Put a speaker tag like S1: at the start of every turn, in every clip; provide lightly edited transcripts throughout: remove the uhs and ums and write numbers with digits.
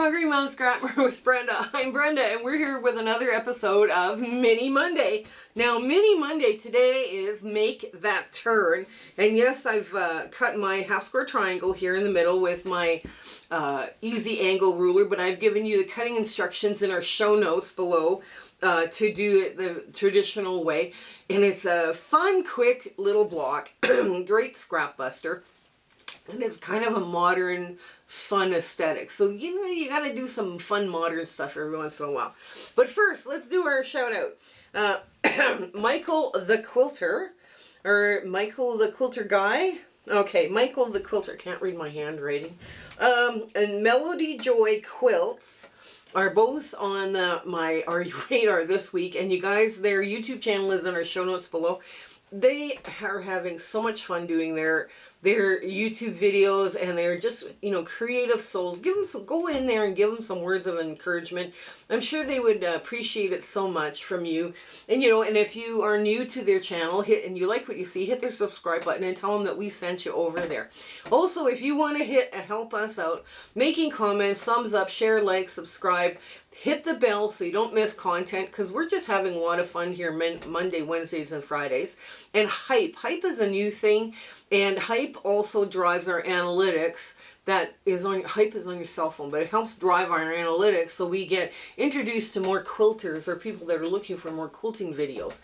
S1: Hungry Mom Scrapper with Brenda. I'm Brenda, and we're here with another episode of Mini Monday. Now, Mini Monday today is Make That Turn. And yes, I've cut my half square triangle here in the middle with my easy angle ruler, but I've given you the cutting instructions in our show notes below to do it the traditional way. And it's a fun, quick little block, great scrap buster. And it's kind of a modern, fun aesthetic. So, you know, you got to do some fun, modern stuff every once in a while. But first, let's do our shout out. Michael the Quilter, or Michael the Quilter guy. Okay, Michael the Quilter. Can't read my handwriting. And Melody Joy Quilts are both on my radar this week. And you guys, their YouTube channel is in our show notes below. They are having so much fun doing their YouTube videos, and they're just, you know, creative souls. Give them some, go in there and give them some words of encouragement. I'm sure they would appreciate it so much from you. And, you know, and if you are new to their channel, and you like what you see, hit their subscribe button and tell them that we sent you over there. Also, if you want to help us out, making comments, thumbs up, share, like, subscribe, hit the bell so you don't miss content, because we're just having a lot of fun here Monday, Wednesdays, and Fridays. And Hype is a new thing, and Hype also drives our analytics. Hype is on your cell phone, but it helps drive our analytics so we get introduced to more quilters or people that are looking for more quilting videos.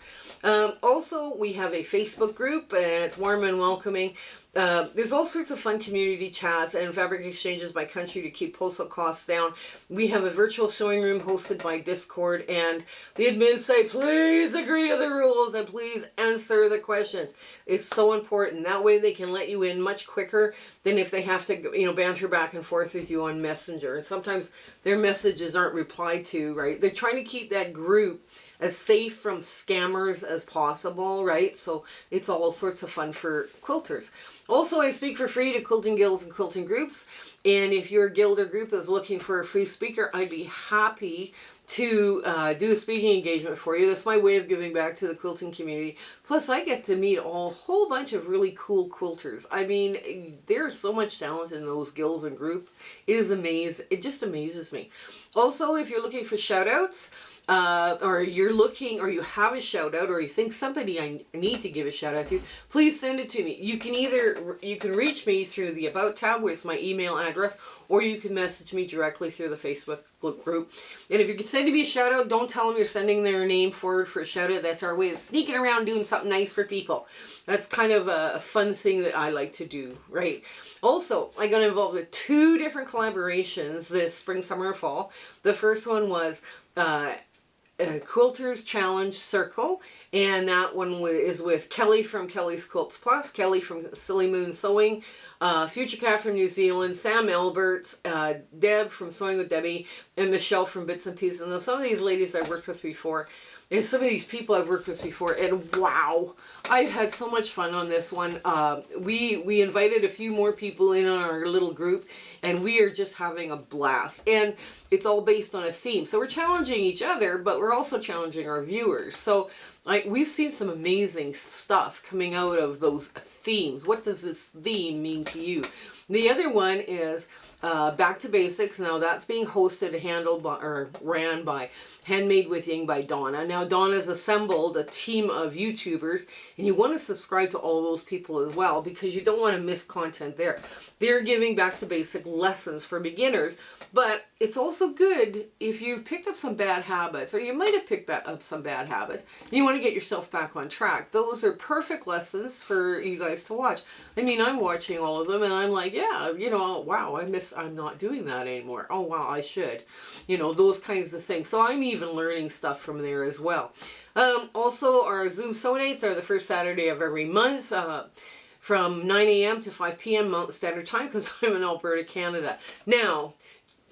S1: Also, we have a Facebook group, and it's warm and welcoming. There's all sorts of fun community chats and fabric exchanges by country to keep postal costs down. We have a virtual sewing room hosted by Discord, and the admins say, please agree to the rules and please answer the questions. It's so important. That way they can let you in much quicker than if they have to, you know, banter back and forth with you on Messenger. And sometimes their messages aren't replied to, right? They're trying to keep that group as safe from scammers as possible, right? So it's all sorts of fun for quilters. Also, I speak for free to quilting guilds and quilting groups. And if your guild or group is looking for a free speaker, I'd be happy to do a speaking engagement for you. That's my way of giving back to the quilting community. Plus, I get to meet a whole bunch of really cool quilters. I mean, there's so much talent in those guilds and groups. It is amazing. It just amazes me. Also, if you're looking for shout outs, or you have a shout out, or you think somebody I need to give a shout out to, please send it to me. You can reach me through the About tab, where it's my email address, or you can message me directly through the Facebook group. And if you're sending me a shout out, don't tell them you're sending their name forward for a shout out. That's our way of sneaking around doing something nice for people. That's kind of a fun thing that I like to do, right? Also, I got involved with 2 different collaborations this spring, summer, and fall. The first one was Quilters Challenge Circle, and that one is with Kelly from Kelly's Quilts Plus, Kelly from Silly Moon Sewing, Future Cat from New Zealand, Sam Alberts, Deb from Sewing with Debbie, and Michelle from Bits and Pieces. Now, some of these ladies I've worked with before, and some of these people I've worked with before, and wow, I've had so much fun on this one. We invited a few more people in on our little group, and we are just having a blast. And it's all based on a theme. So we're challenging each other, but we're also challenging our viewers. So we've seen some amazing stuff coming out of those themes. What does this theme mean to you? The other one is Back to Basics. Now that's being hosted, handled by, or ran by Handmade with Ying by Donna. Now Donna's assembled a team of YouTubers, and you want to subscribe to all those people as well, because you don't want to miss content there. They're giving back to basic lessons for beginners, but it's also good if you've picked up some bad habits, or you might have picked up some bad habits, and you want to get yourself back on track. Those are perfect lessons for you guys to watch. I mean, I'm watching all of them, and I'm like, yeah, you know, wow, I'm not doing that anymore. Oh, wow, I should. You know, those kinds of things. So I'm even learning stuff from there as well. Also, our Zoom Sew Dates are the first Saturday of every month, from 9 a.m. to 5 p.m. Mountain Standard Time, because I'm in Alberta, Canada. Now,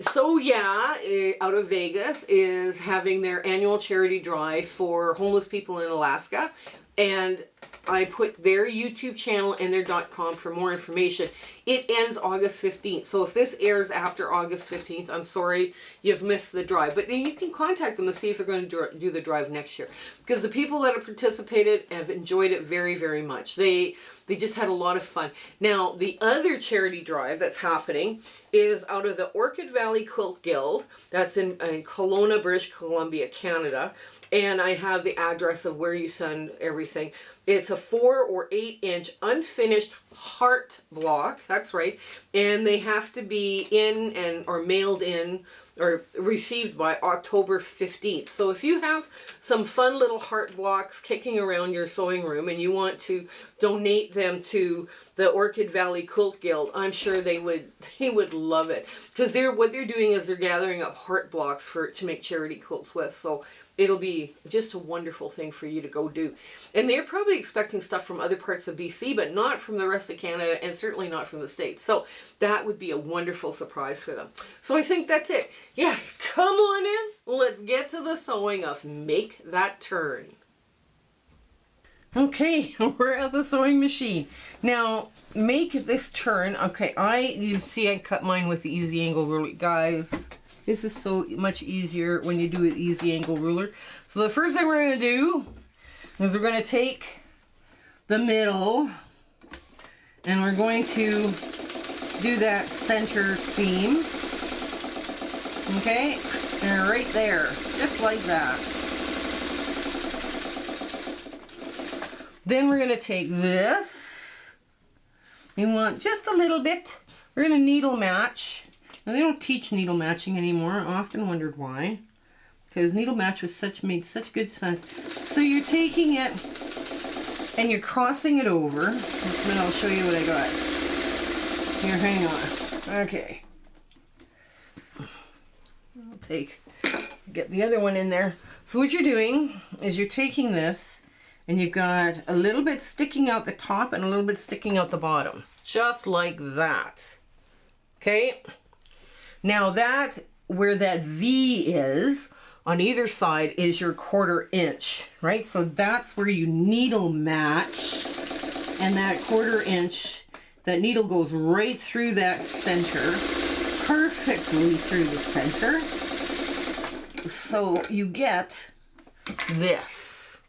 S1: So yeah, out of Vegas is having their annual charity drive for homeless people in Alaska, and I put their YouTube channel and their .com for more information. It ends August 15th. So if this airs after August 15th, I'm sorry you've missed the drive. But then you can contact them and see if they're going to do the drive next year. Because the people that have participated have enjoyed it very, very much. They they just had a lot of fun. Now, the other charity drive that's happening is out of the Orchid Valley Quilt Guild. That's in Kelowna, British Columbia, Canada. And I have the address of where you send everything. It's a 4 or 8 inch unfinished heart block. That's right. And they have to be in and or mailed in or received by October 15th. So if you have some fun little heart blocks kicking around your sewing room and you want to donate them to the Orchid Valley Quilt Guild, I'm sure they would love it, because what they're doing is they're gathering up heart blocks to make charity quilts with. So it'll be just a wonderful thing for you to go do. And they're probably expecting stuff from other parts of BC, but not from the rest of Canada, and certainly not from the States. So that would be a wonderful surprise for them. So I think that's it. Yes, come on in. Let's get to the sewing of Make That Turn. Okay, we're at the sewing machine. Now, make this turn. Okay, you see I cut mine with the easy angle ruler. Guys, this is so much easier when you do an easy angle ruler. So the first thing we're going to do is we're going to take the middle and we're going to do that center seam. Okay, and right there, just like that. Then we're going to take this. We want just a little bit. We're going to needle match. Now, they don't teach needle matching anymore. I often wondered why. Because needle match made such good sense. So you're taking it and you're crossing it over. Just a minute, I'll show you what I got. Here, hang on. Okay. Get the other one in there. So what you're doing is you're taking this and you've got a little bit sticking out the top and a little bit sticking out the bottom. Just like that. Okay? Now where that V is, on either side is your 1/4 inch, right? So that's where you needle match, and that 1/4 inch, that needle goes right through that center, perfectly through the center. So you get this,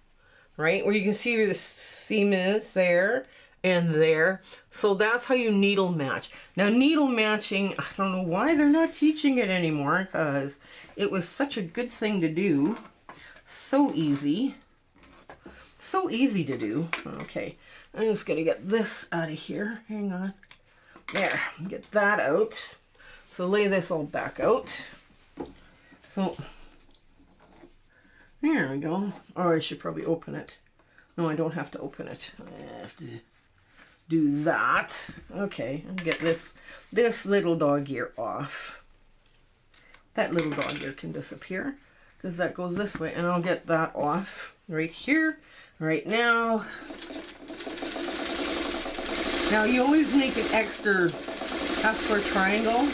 S1: right? Where you can see where the seam is there and there. So that's how you needle match. Now, needle matching, I don't know why they're not teaching it anymore, because it was such a good thing to do. So easy. So easy to do. Okay, I'm just going to get this out of here. Hang on. There, get that out. So lay this all back out. So, there we go. Or I should probably open it. No, I don't have to open it. I have to do that. Okay, and get this little dog ear off. That little dog ear can disappear because that goes this way, and I'll get that off right here, right now. Now you always make an extra half-square triangle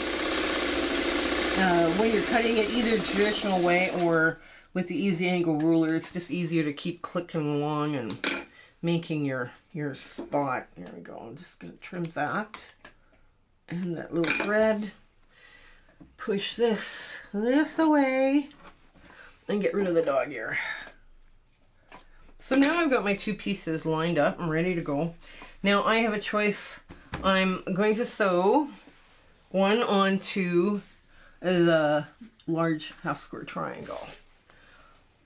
S1: when you're cutting it, either the traditional way or with the easy angle ruler. It's just easier to keep clicking along and making your spot. There we go. I'm just going to trim that and that little thread. Push this away and get rid of the dog ear. So now I've got my two pieces lined up. I'm ready to go. Now I have a choice. I'm going to sew one onto the large half-square triangle.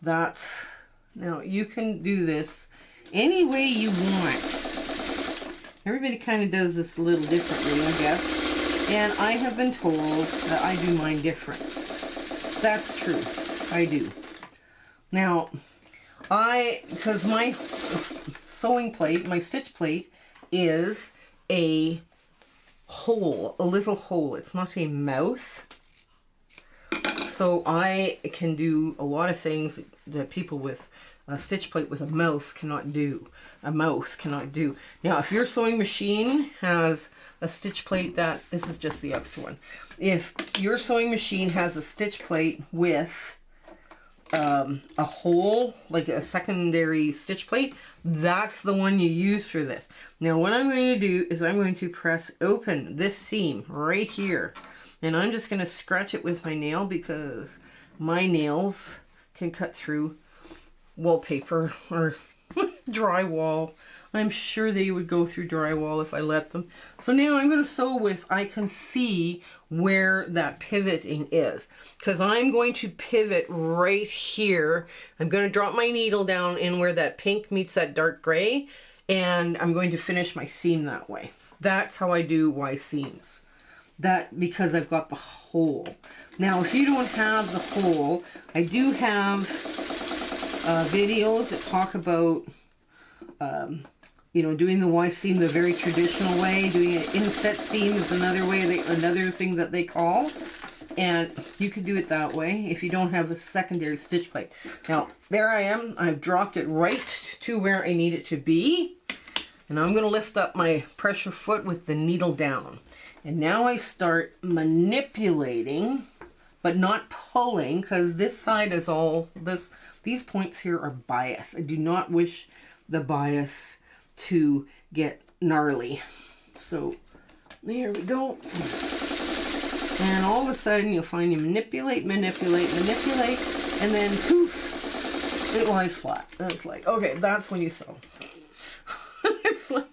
S1: Now you can do this any way you want. Everybody kind of does this a little differently, I guess. And I have been told that I do mine different. That's true. I do. Now, because my sewing plate, my stitch plate, is a hole, a little hole. It's not a mouth. So I can do a lot of things that people with a stitch plate with a mouth cannot do. Now, if your sewing machine has a stitch plate this is just the extra one. If your sewing machine has a stitch plate with a hole, like a secondary stitch plate, that's the one you use for this. Now, what I'm going to do is I'm going to press open this seam right here. And I'm just going to scratch it with my nail because my nails can cut through wallpaper or drywall. I'm sure they would go through drywall if I let them. So now I'm going to sew with, I can see where that pivoting is, because I'm going to pivot right here. I'm going to drop my needle down in where that pink meets that dark gray, and I'm going to finish my seam that way. That's how I do Y seams. That because I've got the hole. Now if you don't have the hole, I do have videos that talk about you know, doing the Y seam the very traditional way. Doing an inset seam is another way, another thing that they call. And you can do it that way if you don't have a secondary stitch plate. Now, there I am. I've dropped it right to where I need it to be. And I'm going to lift up my pressure foot with the needle down. And now I start manipulating, but not pulling, because this side is all, these points here are bias. I do not wish the bias to get gnarly. So there we go. And all of a sudden you'll find you manipulate, manipulate, manipulate, and then poof, it lies flat. And it's like, okay, that's when you sew. It's like,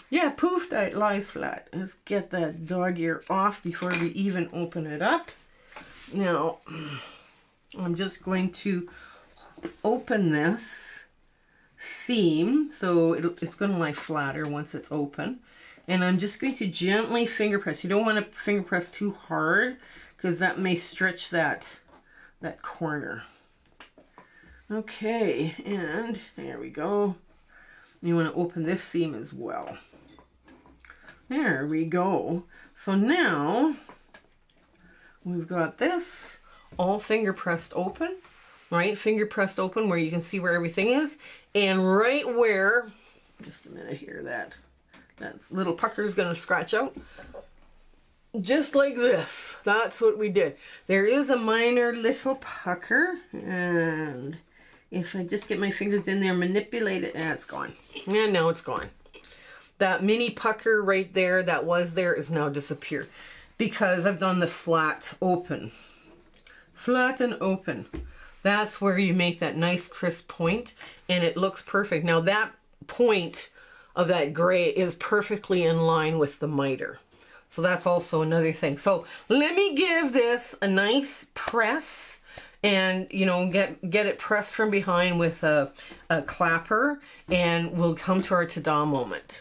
S1: yeah, poof, that lies flat. Let's get that dog ear off before we even open it up. Now, I'm just going to open this seam, so it's going to lie flatter once it's open, and I'm just going to gently finger press. You don't want to finger press too hard, because that may stretch that corner. Okay, and there we go. You want to open this seam as well. There we go. So now we've got this all finger pressed open. Right, finger pressed open where you can see where everything is, and right where, just a minute here, that little pucker is going to scratch out, just like this. That's what we did. There is a minor little pucker, and if I just get my fingers in there, manipulate it, and it's gone. And now it's gone. That mini pucker right there that was there is now disappeared, because I've done the flat open. Flat and open. That's where you make that nice crisp point, and it looks perfect. Now that point of that gray is perfectly in line with the miter. So that's also another thing. So let me give this a nice press, and you know, get it pressed from behind with a clapper, and we'll come to our ta-da moment.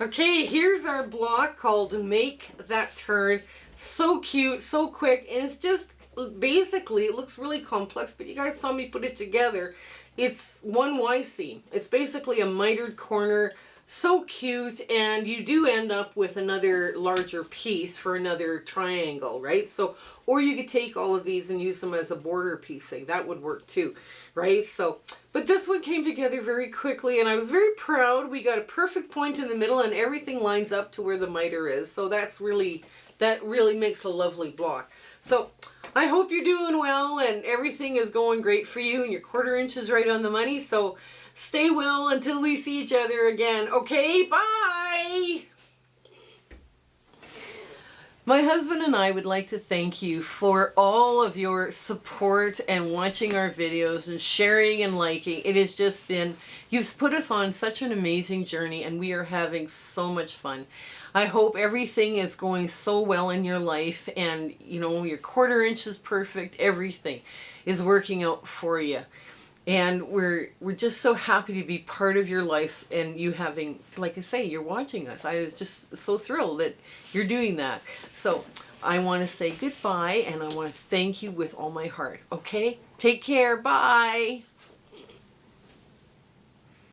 S1: Okay, here's our block called Make That Turn. So cute, so quick, and it's just basically, it looks really complex, but you guys saw me put it together. It's one Y seam. It's basically a mitered corner. So cute, and you do end up with another larger piece for another triangle, right? So, or you could take all of these and use them as a border piecing. That would work too, right? So, but this one came together very quickly, and I was very proud. We got a perfect point in the middle, and everything lines up to where the miter is. So that really makes a lovely block. So I hope you're doing well and everything is going great for you, and your 1/4 inch is right on the money. So stay well until we see each other again. Okay, bye! My husband and I would like to thank you for all of your support and watching our videos and sharing and liking. It has just been, you've put us on such an amazing journey, and we are having so much fun. I hope everything is going so well in your life, and you know, your 1/4 inch is perfect. Everything is working out for you. And we're just so happy to be part of your lives, and you having, like I say, you're watching us. I was just so thrilled that you're doing that. So I want to say goodbye, and I want to thank you with all my heart. Okay? Take care. Bye.